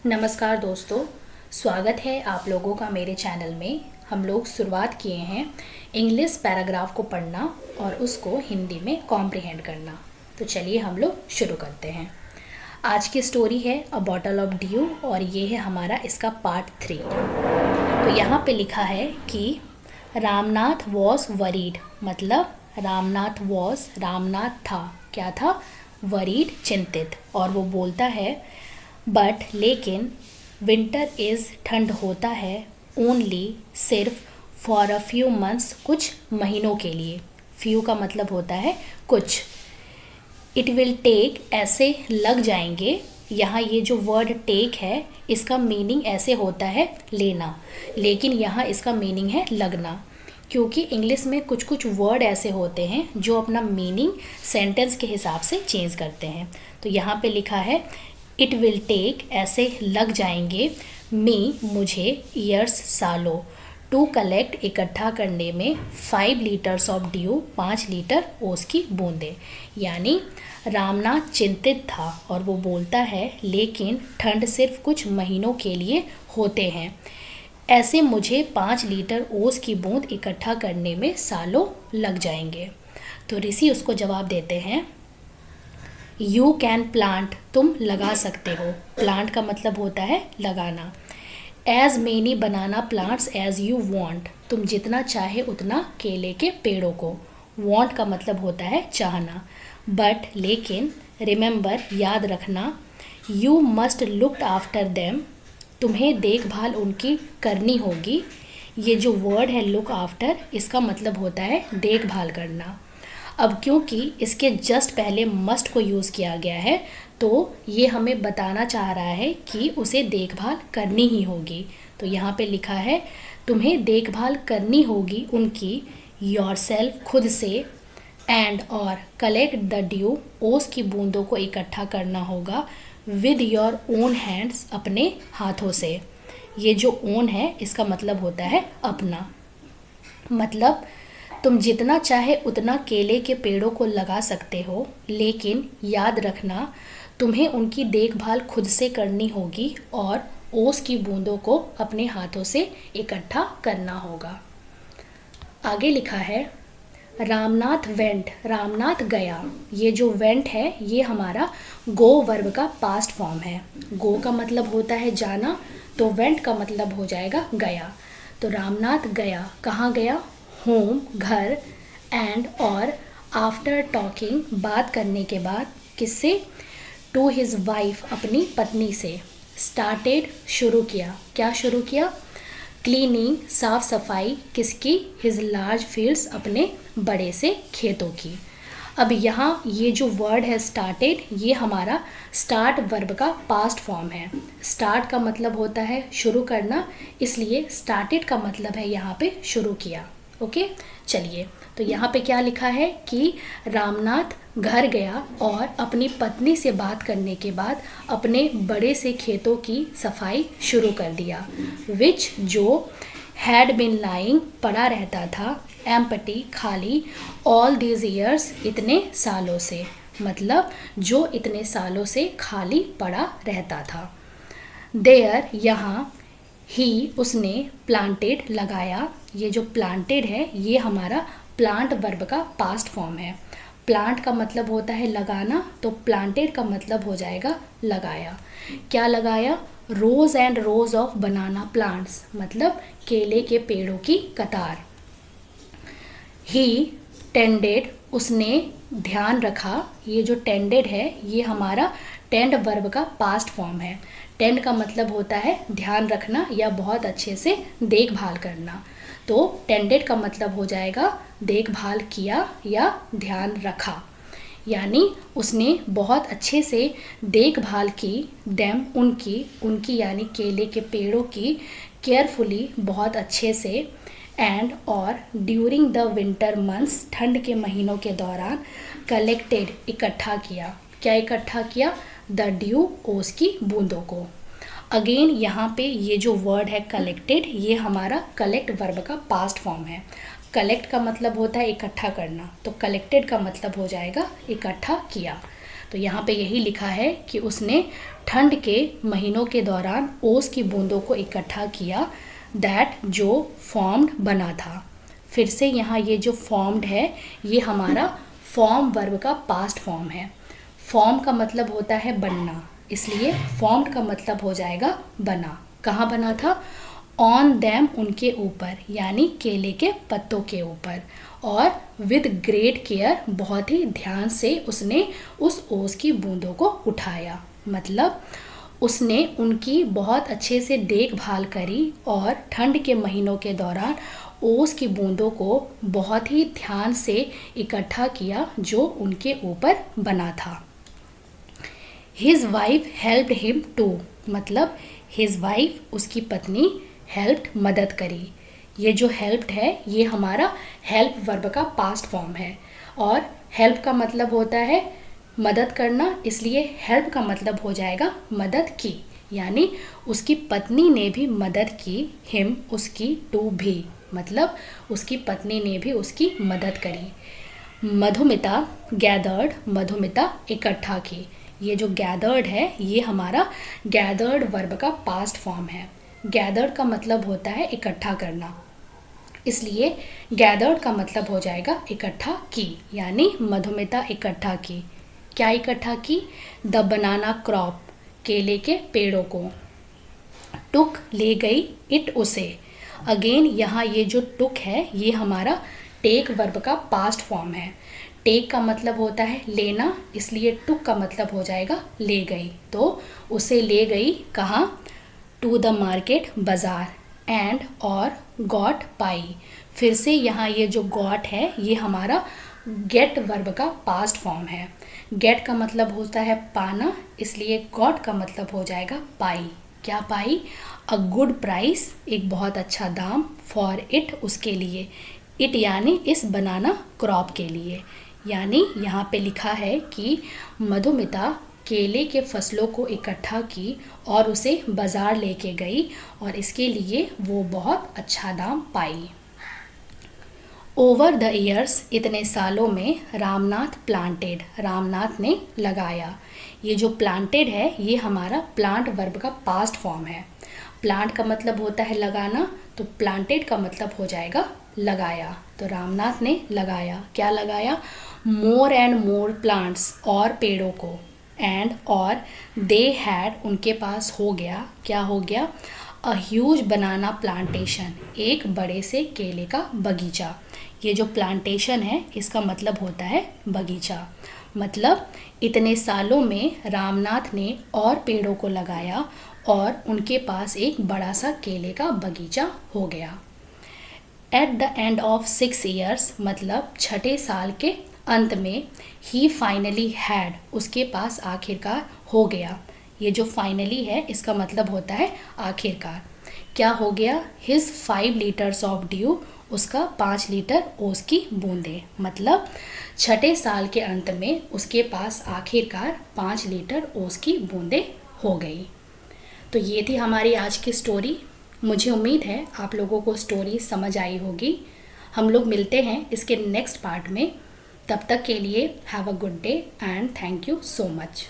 नमस्कार दोस्तों, स्वागत है आप लोगों का मेरे चैनल में। हम लोग शुरुआत किए हैं इंग्लिश पैराग्राफ को पढ़ना और उसको हिंदी में कॉम्प्रिहेंड करना। तो चलिए हम लोग शुरू करते हैं। आज की स्टोरी है अ बॉटल ऑफ ड्यू और ये है हमारा इसका पार्ट 3। तो यहाँ पे लिखा है कि रामनाथ वॉज वरीड, मतलब रामनाथ था, क्या था? वरीड, चिंतित। और वो बोलता है बट लेकिन विंटर इज़, ठंड होता है, ओनली सिर्फ फॉर अ फ्यू मंथ्स, कुछ महीनों के लिए। फ्यू का मतलब होता है कुछ। इट विल टेक, ऐसे लग जाएंगे। यहाँ ये जो वर्ड टेक है इसका मीनिंग ऐसे होता है लेना, लेकिन यहाँ इसका मीनिंग है लगना, क्योंकि इंग्लिश में कुछ कुछ वर्ड ऐसे होते हैं जो अपना मीनिंग सेंटेंस के हिसाब से चेंज करते हैं। तो यहाँ पे लिखा है इट विल टेक, ऐसे लग जाएंगे, मी, मुझे, ईयर्स, सालों, टू कलेक्ट, इकट्ठा करने में, 5 लीटर्स ऑफ ड्यू, 5 लीटर ओस की बूंदें। यानी रामनाथ चिंतित था और वो बोलता है लेकिन ठंड सिर्फ कुछ महीनों के लिए होते हैं, ऐसे मुझे 5 लीटर ओस की बूंद इकट्ठा करने में सालों लग जाएंगे। तो ऋषि उसको जवाब देते हैं यू कैन प्लांट, तुम लगा सकते हो। प्लांट का मतलब होता है लगाना। As many banana plants as you want, तुम जितना चाहे उतना केले के पेड़ों को। वॉन्ट का मतलब होता है चाहना। बट लेकिन, रिमेंबर, याद रखना, you must look after them, तुम्हें देखभाल उनकी करनी होगी। ये जो वर्ड है लुक आफ्टर, इसका मतलब होता है देखभाल करना। अब क्योंकि इसके जस्ट पहले मस्ट को यूज़ किया गया है तो ये हमें बताना चाह रहा है कि उसे देखभाल करनी ही होगी। तो यहाँ पे लिखा है तुम्हें देखभाल करनी होगी उनकी, योरसेल्फ, खुद से, एंड, और, कलेक्ट द ड्यू, ओस की बूंदों को इकट्ठा करना होगा, विद योर ओन हैंड्स, अपने हाथों से। ये जो ओन है इसका मतलब होता है अपना। मतलब तुम जितना चाहे उतना केले के पेड़ों को लगा सकते हो, लेकिन याद रखना तुम्हें उनकी देखभाल खुद से करनी होगी और ओस की बूंदों को अपने हाथों से इकट्ठा करना होगा। आगे लिखा है रामनाथ वेंट, रामनाथ गया। ये जो वेंट है ये हमारा गो वर्ब का पास्ट फॉर्म है। गो का मतलब होता है जाना, तो वेंट का मतलब हो जाएगा गया। तो रामनाथ गया, कहाँ गया? होम, घर, एंड, और, आफ्टर टॉकिंग, बात करने के बाद, किससे? टू हिज वाइफ, अपनी पत्नी से। स्टार्टेड, शुरू किया, क्या शुरू किया? क्लीनिंग, साफ सफाई, किसकी? हिज लार्ज फील्ड्स, अपने बड़े से खेतों की। अब यहाँ ये जो वर्ड है स्टार्टेड, ये हमारा स्टार्ट वर्ब का पास्ट फॉर्म है। स्टार्ट का मतलब होता है शुरू करना, इसलिए स्टार्टेड का मतलब है यहाँ पे शुरू किया। ओके, चलिए, तो यहाँ पे क्या लिखा है कि रामनाथ घर गया और अपनी पत्नी से बात करने के बाद अपने बड़े से खेतों की सफाई शुरू कर दिया। विच, जो, हैड बिन लाइंग, पड़ा रहता था, एम्पटी, खाली, ऑल दीज ईयर्स, इतने सालों से, मतलब जो इतने सालों से खाली पड़ा रहता था। देयर, यहाँ, ही, उसने, प्लांटेड, लगाया। ये जो प्लांटेड है ये हमारा प्लांट वर्ब का पास्ट फॉर्म है। प्लांट का मतलब होता है लगाना, तो प्लांटेड का मतलब हो जाएगा लगाया। क्या लगाया? Rows and rows of banana plants, मतलब केले के पेड़ों की कतार। ही टेंडेड, उसने ध्यान रखा। ये जो टेंडेड है ये हमारा टेंड वर्ब का पास्ट फॉर्म है। टेंड का मतलब होता है ध्यान रखना या बहुत अच्छे से देखभाल करना, तो टेंडेड का मतलब हो जाएगा देखभाल किया या ध्यान रखा। यानी उसने बहुत अच्छे से देखभाल की, देम, उनकी यानी केले के पेड़ों की, केयरफुली, बहुत अच्छे से, एंड, और, ड्यूरिंग द विंटर मंथ्स, ठंड के महीनों के दौरान, कलेक्टेड, इकट्ठा किया। क्या इकट्ठा किया? द ड्यू, ओस की बूंदों को। अगेन यहाँ पे ये जो वर्ड है कलेक्टेड, ये हमारा कलेक्ट वर्ब का पास्ट फॉर्म है। कलेक्ट का मतलब होता है इकट्ठा करना, तो कलेक्टेड का मतलब हो जाएगा इकट्ठा किया। तो यहाँ पे यही लिखा है कि उसने ठंड के महीनों के दौरान ओस की बूंदों को इकट्ठा किया, दैट जो फॉर्म्ड बना था। फिर से यहाँ ये जो फॉर्म्ड है ये हमारा फॉर्म वर्ब का पास्ट फॉर्म है। फॉर्म का मतलब होता है बनना, इसलिए फॉर्म्ड का मतलब हो जाएगा बना। कहाँ बना था? ऑन देम, उनके ऊपर, यानी केले के पत्तों के ऊपर। और विद ग्रेट केयर, बहुत ही ध्यान से उसने उस ओस की बूंदों को उठाया, मतलब उसने उनकी बहुत अच्छे से देखभाल करी और ठंड के महीनों के दौरान ओस की बूंदों को बहुत ही ध्यान से इकट्ठा किया जो उनके ऊपर बना था। His wife helped him to, मतलब हिज वाइफ, उसकी पत्नी, हेल्प्ड, मदद करी। ये जो हेल्प्ड है ये हमारा हेल्प वर्ब का पास्ट फॉर्म है और हेल्प का मतलब होता है मदद करना, इसलिए हेल्प का मतलब हो जाएगा मदद की, यानी उसकी पत्नी ने भी मदद की, हिम, उसकी, टू, भी, मतलब उसकी पत्नी ने भी उसकी मदद करी। मधुमिता गैदर्ड, मधुमिता इकट्ठा की। ये जो गैदर्ड है ये हमारा गैदर्ड वर्ब का पास्ट फॉर्म है। गैदर्ड का मतलब होता है इकट्ठा करना, इसलिए गैदर्ड का मतलब हो जाएगा इकट्ठा की, यानी मधुमिता इकट्ठा की। क्या इकट्ठा की? द बनाना क्रॉप, केले के पेड़ों को। टुक, ले गई, इट, उसे। अगेन यहाँ ये जो टुक है ये हमारा टेक वर्ब का पास्ट फॉर्म है। टेक का मतलब होता है लेना, इसलिए टुक का मतलब हो जाएगा ले गई। तो उसे ले गई कहाँ? टू द मार्केट, बाज़ार। एंड, और, गॉट, पाई। फिर से यहाँ ये जो गॉट है ये हमारा गेट वर्ब का पास्ट फॉर्म है। गेट का मतलब होता है पाना, इसलिए गॉट का मतलब हो जाएगा पाई। क्या पाई? अ गुड प्राइस, एक बहुत अच्छा दाम, फॉर इट, उसके लिए, इट यानी इस बनाना क्रॉप के लिए। यानी यहाँ पे लिखा है कि मधुमिता केले के फसलों को इकट्ठा की और उसे बाज़ार लेके गई और इसके लिए वो बहुत अच्छा दाम पाई। ओवर द ईयर्स, इतने सालों में, रामनाथ प्लांटेड, रामनाथ ने लगाया। ये जो प्लांटेड है ये हमारा प्लांट वर्ब का पास्ट फॉर्म है। प्लांट का मतलब होता है लगाना, तो प्लांटेड का मतलब हो जाएगा लगाया। तो रामनाथ ने लगाया, क्या लगाया? मोर एंड मोर प्लांट्स, और पेड़ों को। एंड, और, दे हैड, उनके पास हो गया, क्या हो गया? अ ह्यूज बनाना प्लांटेशन, एक बड़े से केले का बगीचा। ये जो प्लांटेशन है इसका मतलब होता है बगीचा, मतलब इतने सालों में रामनाथ ने और पेड़ों को लगाया और उनके पास एक बड़ा सा केले का बगीचा हो गया। At the end of 6 years, मतलब छठे साल के अंत में, ही फाइनली हैड, उसके पास आखिरकार हो गया। ये जो फाइनली है इसका मतलब होता है आखिरकार। क्या हो गया? हिज 5 liters ऑफ ड्यू, उसका 5 लीटर ओस की बूंदें, मतलब छठे साल के अंत में उसके पास आखिरकार 5 लीटर ओस की बूंदें हो गई। तो ये थी हमारी आज की स्टोरी। मुझे उम्मीद है आप लोगों को स्टोरी समझ आई होगी। हम लोग मिलते हैं इसके नेक्स्ट पार्ट में। तब तक के लिए have a good day and thank you so much.